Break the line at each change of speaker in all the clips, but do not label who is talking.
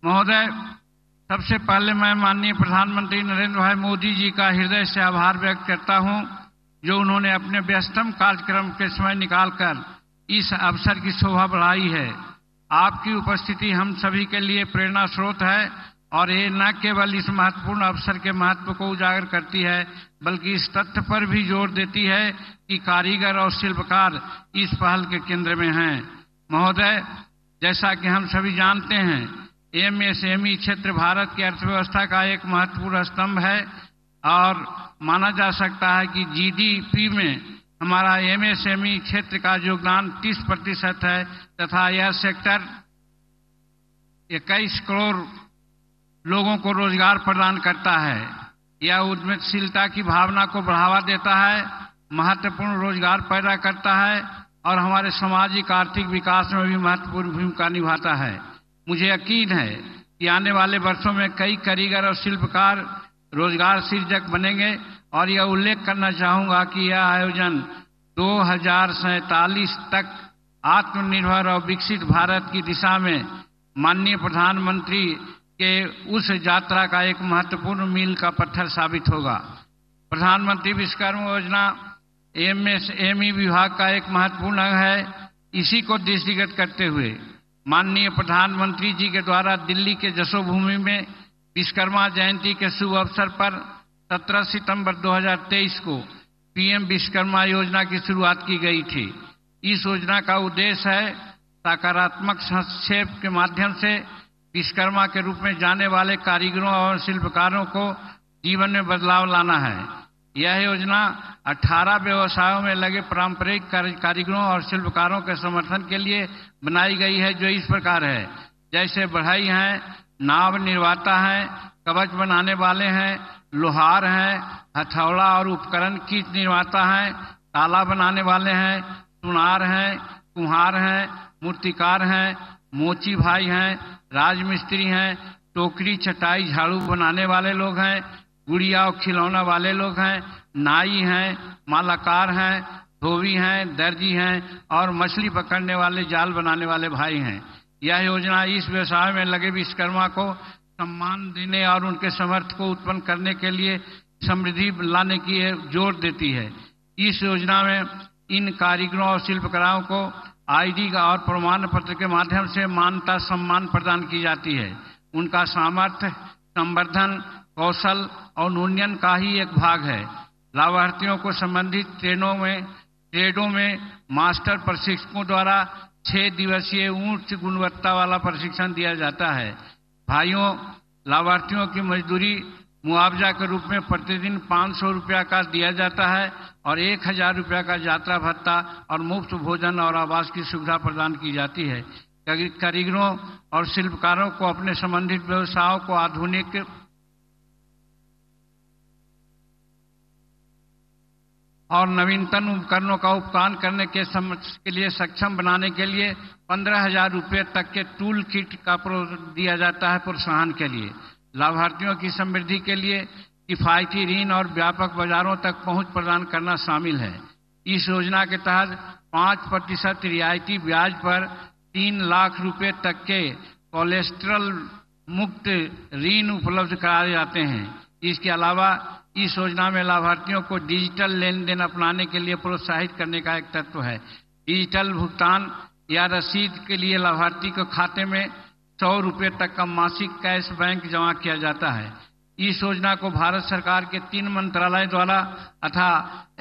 महोदय, सबसे पहले मैं माननीय प्रधानमंत्री नरेंद्र भाई मोदी जी का हृदय से आभार व्यक्त करता हूं, जो उन्होंने अपने व्यस्तम कार्यक्रम के समय निकालकर इस अवसर की शोभा बढ़ाई है। आपकी उपस्थिति हम सभी के लिए प्रेरणा स्रोत है और ये न केवल इस महत्वपूर्ण अवसर के महत्व को उजागर करती है, बल्कि इस तथ्य पर भी जोर देती है कि कारीगर और शिल्पकार इस पहल के केंद्र में हैं। महोदय, जैसा कि हम सभी जानते हैं, एमएसएमई क्षेत्र भारत की अर्थव्यवस्था का एक महत्वपूर्ण स्तंभ है और माना जा सकता है कि जीडीपी में हमारा एमएसएमई क्षेत्र का योगदान 30% है तथा यह सेक्टर 21 करोड़ लोगों को रोजगार प्रदान करता है। यह उद्यमशीलता की भावना को बढ़ावा देता है, महत्वपूर्ण रोजगार पैदा करता है और हमारे सामाजिक आर्थिक विकास में भी महत्वपूर्ण भूमिका निभाता है। मुझे यकीन है कि आने वाले वर्षों में कई कारीगर और शिल्पकार रोजगार सृजक बनेंगे और यह उल्लेख करना चाहूंगा कि यह आयोजन 2047 तक आत्मनिर्भर और विकसित भारत की दिशा में माननीय प्रधानमंत्री के उस यात्रा का एक महत्वपूर्ण मील का पत्थर साबित होगा। प्रधानमंत्री विश्वकर्मा योजना एमएसएमई विभाग का एक महत्वपूर्ण अंग है। इसी को दृष्टिगत करते हुए माननीय प्रधानमंत्री जी के द्वारा दिल्ली के जसोभूमि में विश्वकर्मा जयंती के शुभ अवसर पर 17 सितंबर 2023 को पीएम विश्वकर्मा योजना की शुरुआत की गई थी। इस योजना का उद्देश्य है सकारात्मक हस्तक्षेप के माध्यम से विश्वकर्मा के रूप में जाने वाले कारीगरों और शिल्पकारों को जीवन में बदलाव लाना है। यह योजना 18 व्यवसायों में लगे पारंपरिक कारीगरों और शिल्पकारों के समर्थन के लिए बनाई गई है, जो इस प्रकार है, जैसे बढ़ई हैं, नाव निर्माता हैं, कवच बनाने वाले हैं, लोहार हैं, हथौड़ा और उपकरण कीट निर्माता हैं, ताला बनाने वाले हैं, सुनार हैं, कुम्हार हैं, मूर्तिकार हैं, मोची भाई हैं, राजमिस्त्री हैं, टोकरी चटाई झाड़ू बनाने वाले लोग हैं, गुड़िया और खिलौना वाले लोग हैं, नाई हैं, मालाकार हैं, धोबी हैं, दर्जी हैं और मछली पकड़ने वाले जाल बनाने वाले भाई हैं। यह योजना इस व्यवसाय में लगे विश्वकर्मा को सम्मान देने और उनके सामर्थ्य को उत्पन्न करने के लिए समृद्धि लाने की जोर देती है। इस योजना में इन कारीगरों और शिल्पकारों को आईडी और प्रमाण पत्र के माध्यम से मान्यता सम्मान प्रदान की जाती है। उनका सामर्थ्य, संवर्धन, कौशल और उन्नयन का ही एक भाग है। लाभार्थियों को संबंधित ट्रेडों में मास्टर प्रशिक्षकों द्वारा 6 दिवसीय उच्च गुणवत्ता वाला प्रशिक्षण दिया जाता है। भाइयों, लाभार्थियों की मजदूरी मुआवजा के रूप में प्रतिदिन 500 रुपया का दिया जाता है और 1000 रुपया का यात्रा भत्ता और मुफ्त भोजन और आवास की सुविधा प्रदान की जाती है। कारीगरों और शिल्पकारों को अपने संबंधित व्यवसायों को आधुनिक और नवीनतम उपकरणों का उपयोग करने के लिए सक्षम बनाने के लिए 15,000 रुपये तक के टूल किट का दिया जाता है प्रोत्साहन के लिए। लाभार्थियों की समृद्धि के लिए किफायती ऋण और व्यापक बाजारों तक पहुंच प्रदान करना शामिल है। इस योजना के तहत 5% रियायती ब्याज पर 3 लाख रुपए तक के कोलेस्ट्रॉल मुक्त ऋण उपलब्ध कराए जाते हैं। इसके अलावा इस योजना में लाभार्थियों को डिजिटल लेन देन अपनाने के लिए प्रोत्साहित करने का एक तत्व है। डिजिटल भुगतान या रसीद के लिए लाभार्थी के खाते में 100 रुपये तक का मासिक कैश बैंक जमा किया जाता है। इस योजना को भारत सरकार के 3 मंत्रालय द्वारा अथा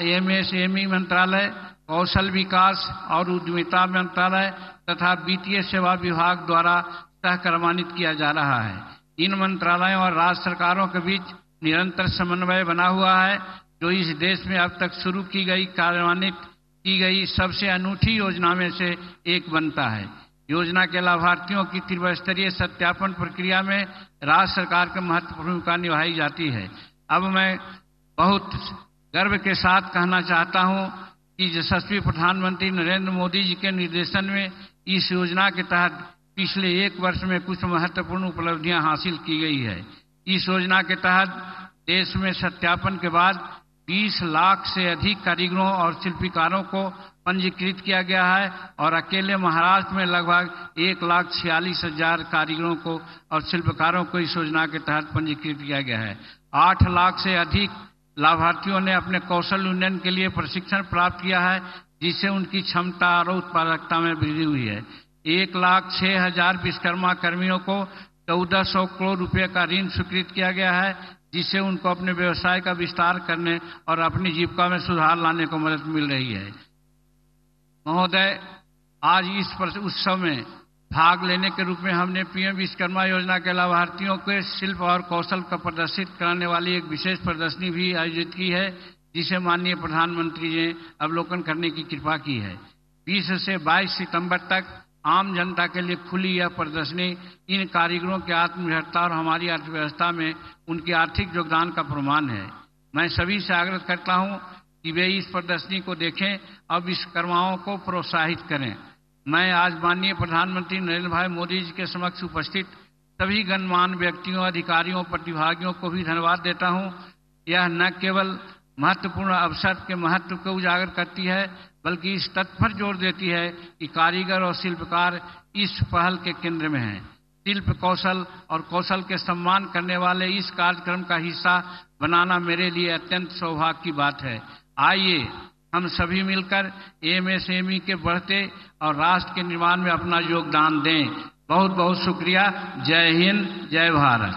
एमएसएमई मंत्रालय, कौशल विकास और उद्यमिता मंत्रालय तथा वित्तीय सेवा विभाग द्वारा सहकर्मान्वित किया जा रहा है। इन मंत्रालयों और राज्य सरकारों के बीच निरंतर समन्वय बना हुआ है, जो इस देश में अब तक शुरू की गई कार्यान्वित की गई सबसे अनूठी योजना में से एक बनता है। योजना के लाभार्थियों की त्रिस्तरीय सत्यापन प्रक्रिया में राज्य सरकार की महत्वपूर्ण भूमिका निभाई जाती है। अब मैं बहुत गर्व के साथ कहना चाहता हूं कि यशस्वी प्रधानमंत्री नरेंद्र मोदी जी के निर्देशन में इस योजना के तहत पिछले 1 वर्ष में कुछ महत्वपूर्ण उपलब्धियां हासिल की गई है। इस योजना के तहत देश में सत्यापन के बाद 20 लाख से अधिक कारीगरों और शिल्पकारों को पंजीकृत किया गया है और अकेले महाराष्ट्र में लगभग 1,46,000 कारीगरों को और शिल्पकारों को इस योजना के तहत पंजीकृत किया गया है। 8 लाख से अधिक लाभार्थियों ने अपने कौशल उन्नयन के लिए प्रशिक्षण प्राप्त किया है, जिससे उनकी क्षमता और उत्पादकता में वृद्धि हुई है। 1,06,000 विश्वकर्मा कर्मियों को 1,400 करोड़ रुपए का ऋण स्वीकृत किया गया है, जिससे उनको अपने व्यवसाय का विस्तार करने और अपनी जीविका में सुधार लाने को मदद मिल रही है। महोदय, आज इस उत्सव में भाग लेने के रूप में हमने पीएम विश्वकर्मा योजना के लाभार्थियों के शिल्प और कौशल का प्रदर्शित कराने वाली एक विशेष प्रदर्शनी भी आयोजित की है, जिसे माननीय प्रधानमंत्री ने अवलोकन करने की कृपा की है। 20 से 22 सितंबर तक आम जनता के लिए खुली यह प्रदर्शनी इन कारीगरों की आत्मनिर्भरता और हमारी अर्थव्यवस्था में उनके आर्थिक योगदान का प्रमाण है। मैं सभी से आग्रह करता हूं कि वे इस प्रदर्शनी को देखें और विश्वकर्माओं को प्रोत्साहित करें। मैं आज माननीय प्रधानमंत्री नरेंद्र भाई मोदी जी के समक्ष उपस्थित सभी गणमान्य व्यक्तियों, अधिकारियों, प्रतिभागियों को भी धन्यवाद देता हूं। यह न केवल महत्वपूर्ण अवसर के महत्व को उजागर करती है, बल्कि इस तथ्य पर जोर देती है कि कारीगर और शिल्पकार इस पहल के केंद्र में हैं। शिल्प कौशल और कौशल के सम्मान करने वाले इस कार्यक्रम का हिस्सा बनाना मेरे लिए अत्यंत सौभाग्य की बात है। आइए हम सभी मिलकर एमएसएमई के बढ़ते और राष्ट्र के निर्माण में अपना योगदान दें। बहुत बहुत शुक्रिया। जय हिंद, जय भारत।